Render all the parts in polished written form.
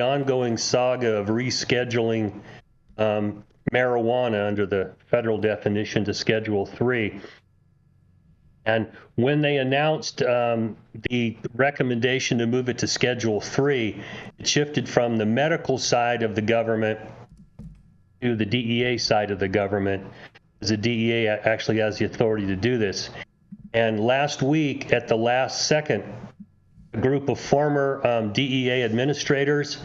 ongoing saga of rescheduling marijuana under the federal definition to Schedule 3. And when they announced the recommendation to move it to Schedule 3, it shifted from the medical side of the government to the DEA side of the government, because the DEA actually has the authority to do this. And last week, at the last second, a group of former DEA administrators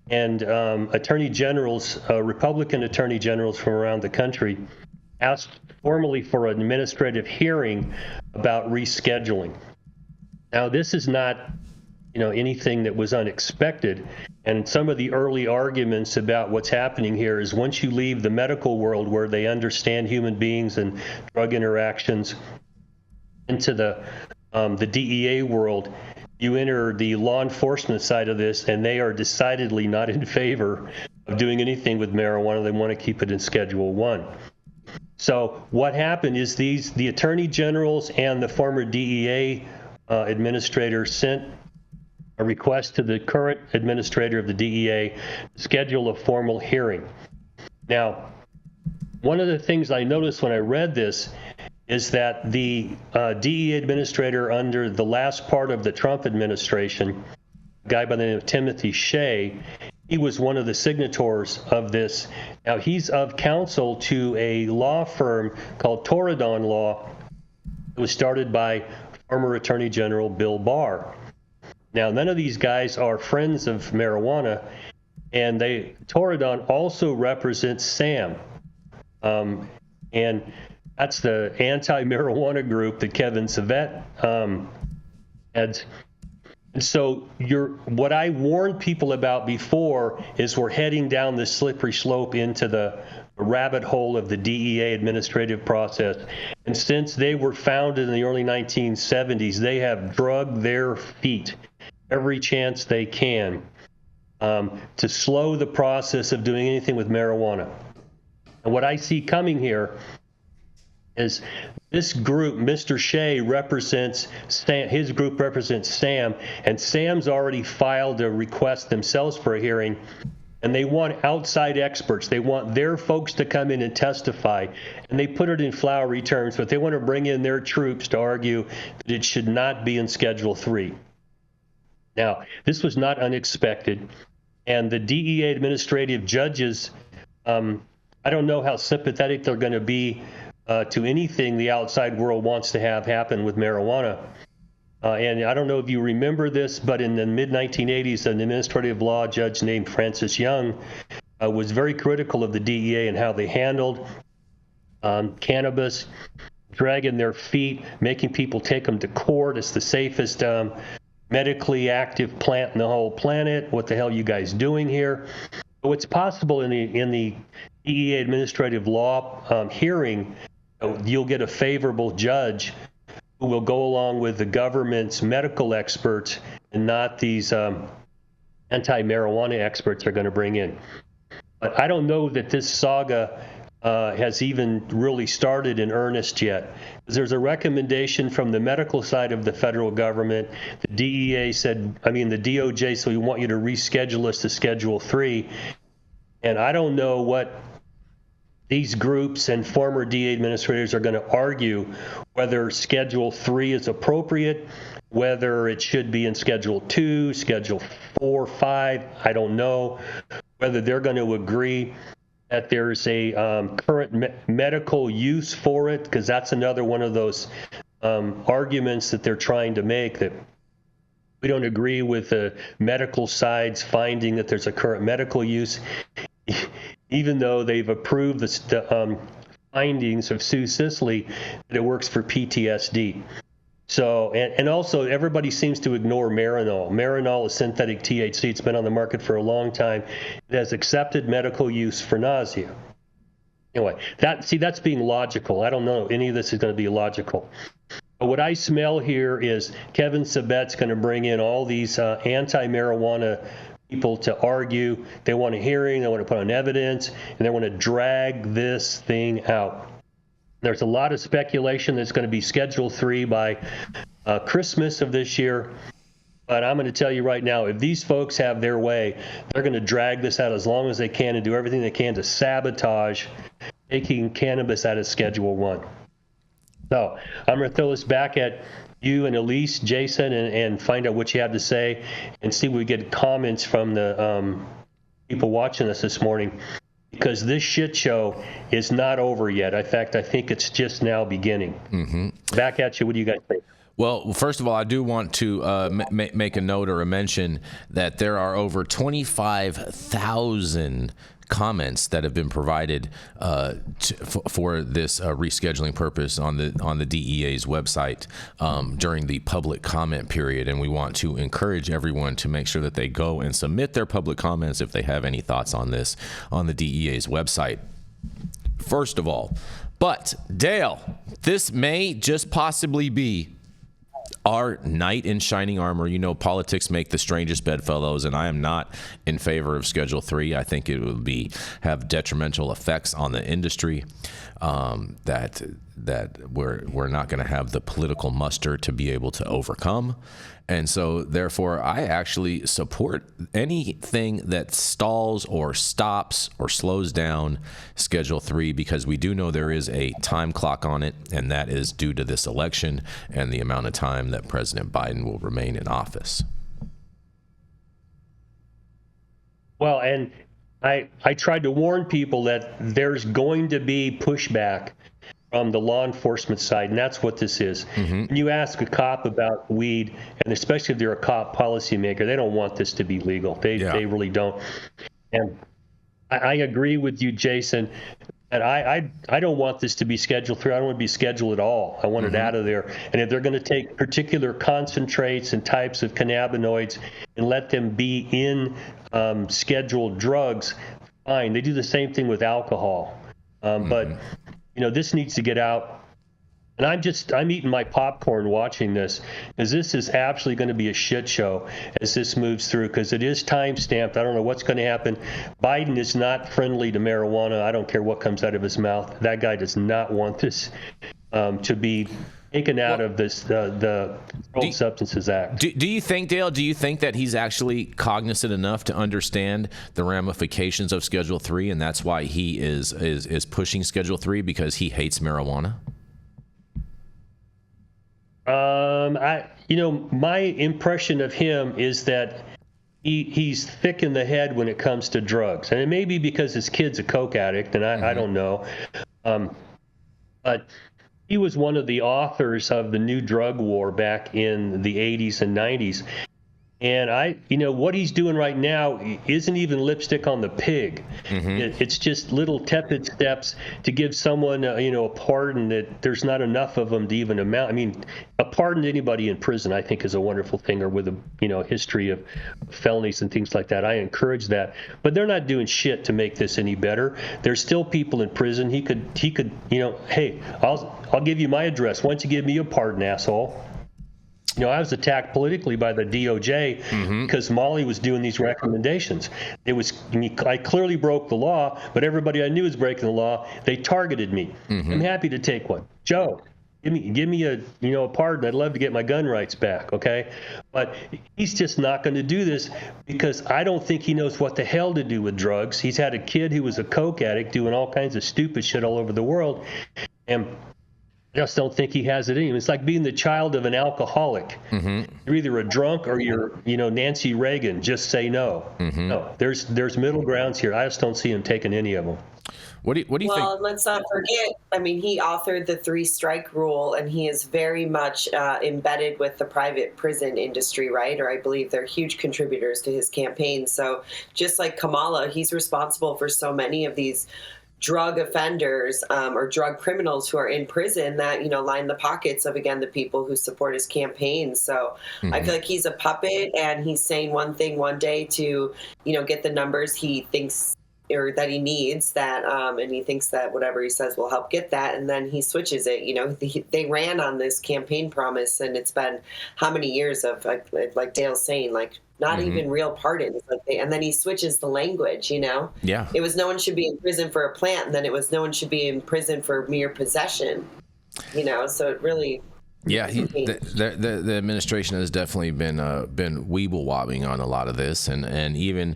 and attorney generals, Republican attorney generals from around the country, asked formally for an administrative hearing about rescheduling. Now, this is not, anything that was unexpected. And some of the early arguments about what's happening here is once you leave the medical world where they understand human beings and drug interactions into the DEA world, you enter the law enforcement side of this, and they are decidedly not in favor of doing anything with marijuana. They want to keep it in Schedule 1. So what happened is the attorney generals and the former DEA administrator sent a request to the current administrator of the DEA to schedule a formal hearing. Now, one of the things I noticed when I read this is that the DEA administrator under the last part of the Trump administration, a guy by the name of Timothy Shea, he was one of the signatories of this. Now, he's of counsel to a law firm called Torridon Law. It was started by former Attorney General Bill Barr. Now, none of these guys are friends of marijuana, and Torridon also represents SAM. And that's the anti-marijuana group that Kevin Savett heads. And so what I warned people about before is we're heading down this slippery slope into the rabbit hole of the DEA administrative process. And since they were founded in the early 1970s, they have drugged their feet every chance they can to slow the process of doing anything with marijuana. And what I see coming here is this group, Mr. Shea represents Sam, his group represents Sam, and Sam's already filed a request themselves for a hearing, and they want outside experts. They want their folks to come in and testify, and they put it in flowery terms, but they want to bring in their troops to argue that it should not be in Schedule 3. Now, this was not unexpected, and the DEA administrative judges, I don't know how sympathetic they're going to be to anything the outside world wants to have happen with marijuana. And I don't know if you remember this, but in the mid-1980s, an administrative law judge named Francis Young was very critical of the DEA and how they handled cannabis, dragging their feet, making people take them to court. It's the safest medically active plant in the whole planet. What the hell are you guys doing here? So it's possible in the DEA administrative law hearing, you'll get a favorable judge who will go along with the government's medical experts and not these anti-marijuana experts they're going to bring in. But I don't know that this saga has even really started in earnest yet. There's a recommendation from the medical side of the federal government. The DEA said, the DOJ, so we want you to reschedule us to Schedule 3. And I don't know what these groups and former DEA administrators are going to argue, whether Schedule 3 is appropriate, whether it should be in Schedule 2, Schedule 4, 5, I don't know. Whether they're going to agree that there's a current medical use for it, because that's another one of those arguments that they're trying to make, that we don't agree with the medical side's finding that there's a current medical use, even though they've approved the findings of Sue Sisley that it works for PTSD. So, and also everybody seems to ignore Marinol. Marinol is synthetic THC. It's been on the market for a long time. It has accepted medical use for nausea. Anyway, that's being logical. I don't know any of this is going to be logical. But what I smell here is Kevin Sabett's going to bring in all these anti-marijuana people to argue. They want a hearing, they want to put on evidence, and they want to drag this thing out. There's a lot of speculation that's going to be Schedule 3 by Christmas of this year. But I'm going to tell you right now, if these folks have their way, they're going to drag this out as long as they can and do everything they can to sabotage taking cannabis out of Schedule 1. So I'm going to throw this back at you and Elise, Jason, and find out what you have to say and see if we get comments from the people watching us this morning, because this shit show is not over yet. In fact, I think it's just now beginning. Mm-hmm. Back at you. What do you guys think? Well, first of all, I do want to make a note or a mention that there are over 25,000 comments that have been provided for this rescheduling purpose on the DEA's website during the public comment period, and we want to encourage everyone to make sure that they go and submit their public comments if they have any thoughts on this on the DEA's website. First of all, but Dale, this may just possibly be our knight in shining armor. You know, politics make the strangest bedfellows, and I am not in favor of Schedule 3. I think it will have detrimental effects on the industry that we're not going to have the political muster to be able to overcome. And so, therefore, I actually support anything that stalls or stops or slows down Schedule 3, because we do know there is a time clock on it, and that is due to this election and the amount of time that President Biden will remain in office. Well, and I tried to warn people that there's going to be pushback from the law enforcement side, and that's what this is. Mm-hmm. When you ask a cop about weed, and especially if they're a cop policymaker, they don't want this to be legal. They really don't. And I agree with you, Jason, and I don't want this to be Schedule 3. I don't want to be scheduled at all. I want it out of there. And if they're going to take particular concentrates and types of cannabinoids and let them be in scheduled drugs, fine. They do the same thing with alcohol. But you know, this needs to get out. And I'm eating my popcorn watching this, because this is absolutely going to be a shit show as this moves through, because it is time stamped. I don't know what's going to happen. Biden is not friendly to marijuana. I don't care what comes out of his mouth. That guy does not want this to be taken out of this the Controlled Substances Act. Do you think, Dale, that he's actually cognizant enough to understand the ramifications of Schedule 3, and that's why he is pushing Schedule 3, because he hates marijuana? My impression of him is that he's thick in the head when it comes to drugs, and it may be because his kid's a coke addict, and I don't know, but he was one of the authors of the new drug war back in the 80s and 90s. And what he's doing right now isn't even lipstick on the pig. It's just little tepid steps to give someone, a pardon that there's not enough of them to even amount. I mean, a pardon to anybody in prison, I think, is a wonderful thing, or with a, history of felonies and things like that. I encourage that. But they're not doing shit to make this any better. There's still people in prison. He could, hey, I'll give you my address. Why don't you give me a pardon, asshole? I was attacked politically by the DOJ because Molly was doing these recommendations. I clearly broke the law, but everybody I knew was breaking the law. They targeted me. I'm happy to take one. Joe, give me a pardon. I'd love to get my gun rights back. Okay, but he's just not going to do this, because I don't think he knows what the hell to do with drugs. He's had a kid who was a coke addict doing all kinds of stupid shit all over the world, and I just don't think he has it in him. It's like being the child of an alcoholic. You're either a drunk or you're, Nancy Reagan. Just say no. No, there's middle grounds here. I just don't see him taking any of them. What do you think? Well, let's not forget, he authored the 3-strike rule, and he is very much embedded with the private prison industry, right? Or I believe they're huge contributors to his campaign. So just like Kamala, he's responsible for so many of these drug offenders or drug criminals who are in prison that, line the pockets of, again, the people who support his campaign. So I feel like he's a puppet, and he's saying one thing one day to, get the numbers he thinks or that he needs, that and he thinks that whatever he says will help get that, and then he switches it. They ran on this campaign promise, and it's been how many years of, like Dale's saying, not even real pardons. And then he switches the language, Yeah. It was no one should be in prison for a plant, and then it was no one should be in prison for mere possession, so it really... Yeah, the administration has definitely been weeble wobbling on a lot of this, and even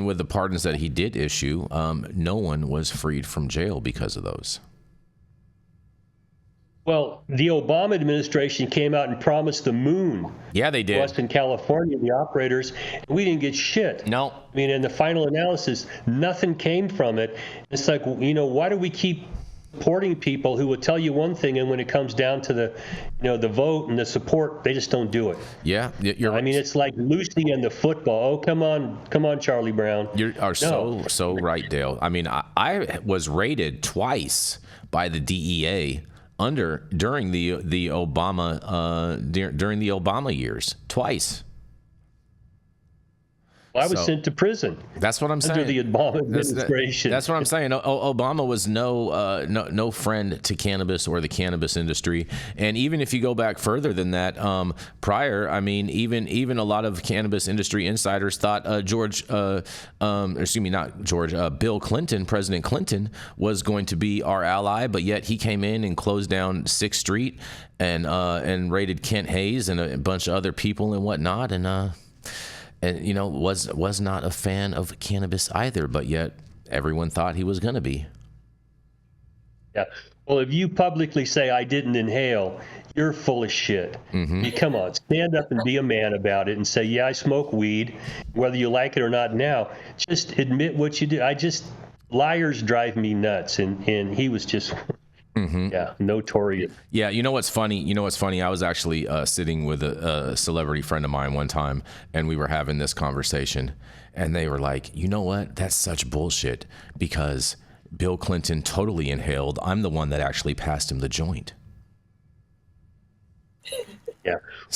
with the pardons that he did issue, no one was freed from jail because of those. Well, the Obama administration came out and promised the moon. Yeah, they did. Us in California, the operators, and we didn't get shit. No. I mean, in the final analysis, nothing came from it. It's like, why do we keep supporting people who will tell you one thing, and when it comes down to the vote and the support, they just don't do it. Yeah, you're right. I mean, it's like Lucy and the football. Oh, come on, Charlie Brown. You are so right, Dale. I mean, I was raided twice by the DEA during the Obama years, twice. I was sent to prison. That's what I'm saying. Under the Obama administration. That's what I'm saying. Obama was no friend to cannabis or the cannabis industry. And even if you go back further than that, prior, I mean, even a lot of cannabis industry insiders thought Bill Clinton, President Clinton, was going to be our ally, but yet he came in and closed down 6th Street and raided Kent Hayes and a bunch of other people and whatnot, and was not a fan of cannabis either, but yet everyone thought he was going to be. Yeah. Well, if you publicly say I didn't inhale, you're full of shit. I mean, come on, stand up and be a man about it and say, yeah, I smoke weed, whether you like it or not now. Just admit what you did. Liars drive me nuts, and he was just... Yeah, notorious. Yeah, you know what's funny? I was actually sitting with a celebrity friend of mine one time, and we were having this conversation, and they were like, you know what? That's such bullshit, because Bill Clinton totally inhaled. I'm the one that actually passed him the joint. Yeah.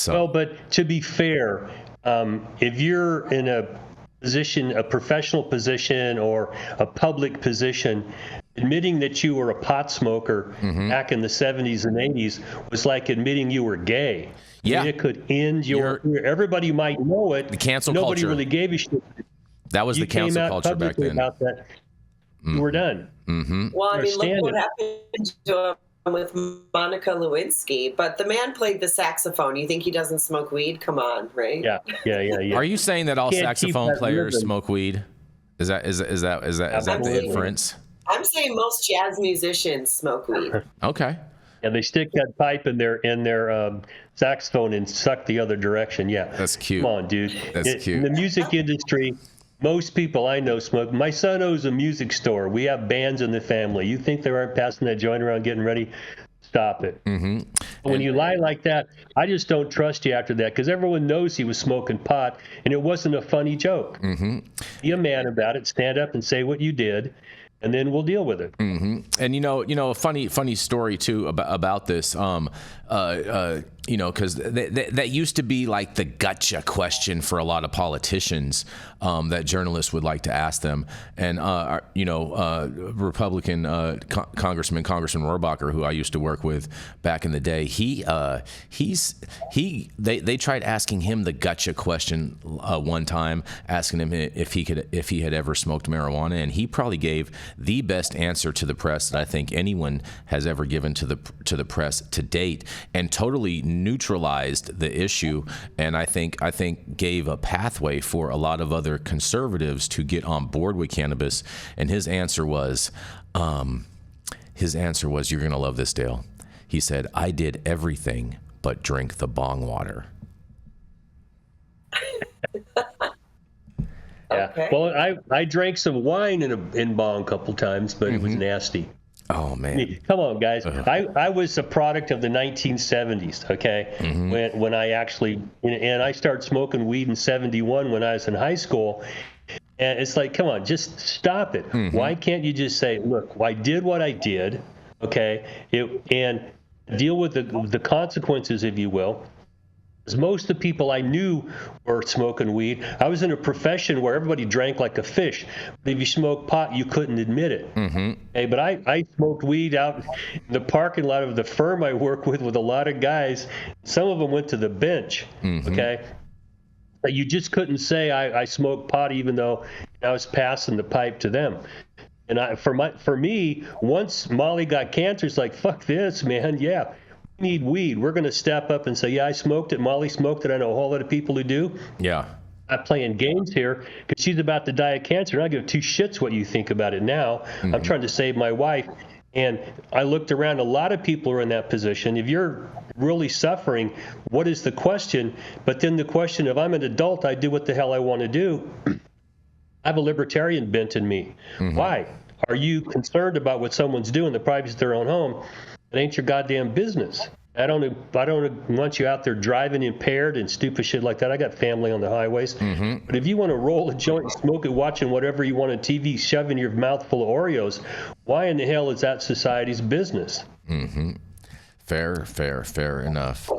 Well, but to be fair, if you're in a position, a professional position or a public position, admitting that you were a pot smoker back in the 70s and 80s was like admitting you were gay. Yeah. I mean, it could end your career. Everybody might know it. The cancel Nobody culture. really gave a shit. That was the cancel culture back then. About that, you were done. Well, I mean, look what happened to him with Monica Lewinsky. But the man played the saxophone. You think he doesn't smoke weed? Come on, right? Yeah. Are you saying that all saxophone players smoke weed? Is that the inference? I'm saying most jazz musicians smoke weed. Okay. Yeah, they stick that pipe in their saxophone and suck the other direction. Yeah. That's cute. Come on, dude. That's cute. In the music industry, most people I know smoke. My son owns a music store. We have bands in the family. You think they aren't passing that joint around getting ready? Stop it. When you lie like that, I just don't trust you after that, because everyone knows he was smoking pot, and it wasn't a funny joke. Be a man about it. Stand up and say what you did, and then we'll deal with it. And a funny story too about this. Because that used to be like the gotcha question for a lot of politicians that journalists would like to ask them. And Republican Congressman Rohrabacher, who I used to work with back in the day, they tried asking him the gotcha question one time, asking him if he had ever smoked marijuana, and he probably gave the best answer to the press that I think anyone has ever given to the press to date, and totally neutralized the issue, and I think gave a pathway for a lot of other conservatives to get on board with cannabis. And his answer was, you're gonna love this, Dale. He said, I did everything but drink the bong water. Yeah. Okay. Well, I drank some wine in bong a couple times, but it was nasty. Oh man! Come on, guys. I was a product of the 1970s. Okay, when I actually and I started smoking weed in '71 when I was in high school. And it's like, come on, just stop it. Why can't you just say, look, I did what I did, okay, and deal with the consequences, if you will. Because most of the people I knew were smoking weed. I was in a profession where everybody drank like a fish. But if you smoked pot, you couldn't admit it. Okay, but I smoked weed out in the parking lot of the firm I work with a lot of guys. Some of them went to the bench, okay? But you just couldn't say I smoked pot even though I was passing the pipe to them. And for me, once Molly got cancer, it's like, fuck this, man. Yeah. need weed, we're going to step up and say, yeah, I smoked it. Molly smoked it. I know a whole lot of people who do. Yeah. I'm playing games here because she's about to die of cancer. And I give two shits what you think about it now. I'm trying to save my wife. And I looked around. A lot of people are in that position. If you're really suffering, what is the question? But then the question of, I'm an adult, I do what the hell I want to do. I have a libertarian bent in me. Why? Are you concerned about what someone's doing, the privacy of their own home? It ain't your goddamn business. I don't want you out there driving impaired and stupid shit like that. I got family on the highways. But if you want to roll a joint and smoke it, watching whatever you want on TV, shoving your mouth full of Oreos, why in the hell is that society's business? Fair enough.